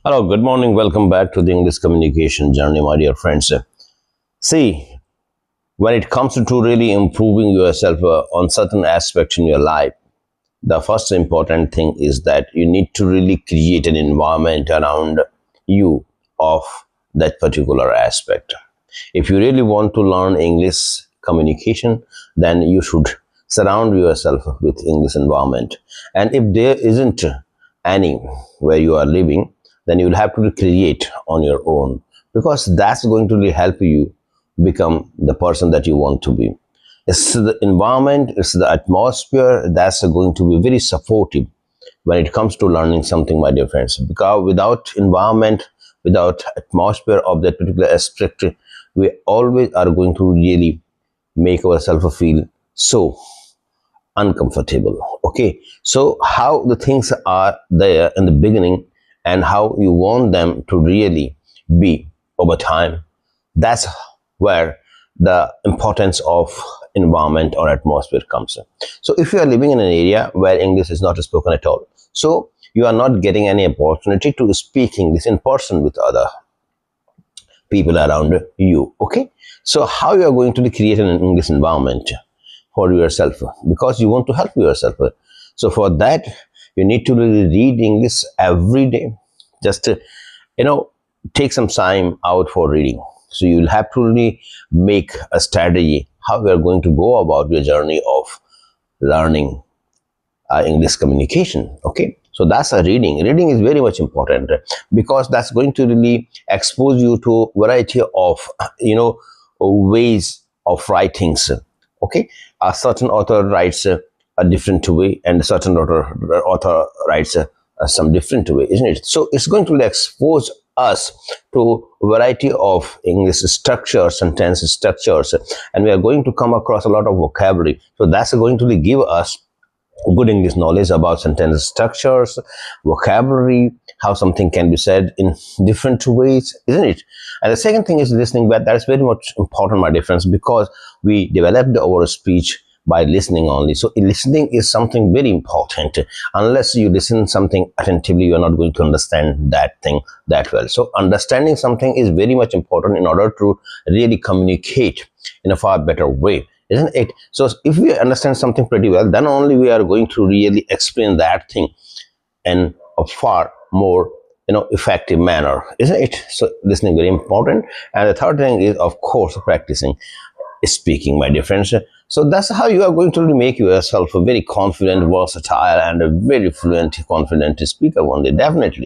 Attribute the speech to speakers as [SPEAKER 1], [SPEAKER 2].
[SPEAKER 1] Hello, good morning. Welcome back to the English communication journey, my dear friends. See, when it comes to really improving yourself on certain aspects in your life, the first important thing is that you need to really create an environment around you of that particular aspect. If you really want to learn English communication, then you should surround yourself with English environment. And if there isn't any where you are living, then you will have to create on your own, because that's going to really help you become the person that you want to be. It's the environment, it's the atmosphere that's going to be very supportive when it comes to learning something, my dear friends. Because without environment, without atmosphere of that particular aspect, we always are going to really make ourselves feel so uncomfortable. Okay, so how the things are there in the beginning and how you want them to really be over time, that's where the importance of environment or atmosphere comes in. So if you are living in an area where English is not spoken at all, so you are not getting any opportunity to speak English in person with other people around you. Okay, so how you are going to create an English environment for yourself, because you want to help yourself. So for that, you need to really read English every day. Just take some time out for reading. So you'll have to really make a strategy how you are going to go about your journey of learning English communication. Okay, so that's a reading. Reading is very much important, because that's going to really expose you to variety of ways of writings. Okay, a certain author writes a different way, and a certain author writes some different way, isn't it? So it's going to expose us to a variety of English structures, sentence structures, and we are going to come across a lot of vocabulary. So that's going to give us good English knowledge about sentence structures, vocabulary, how something can be said in different ways, isn't it? And the second thing is listening, but that is very much important, my difference, because we developed our speech by listening only. So listening is something very important. Unless you listen something attentively, you are not going to understand that thing that well. So understanding something is very much important in order to really communicate in a far better way, isn't it? So if we understand something pretty well, then only we are going to really explain that thing in a far more effective manner, isn't it? So listening very important. And the third thing is, of course, practicing speaking, my dear friends. So that's how you are going to make yourself a very confident, versatile, and a very fluent, confident speaker one day, definitely.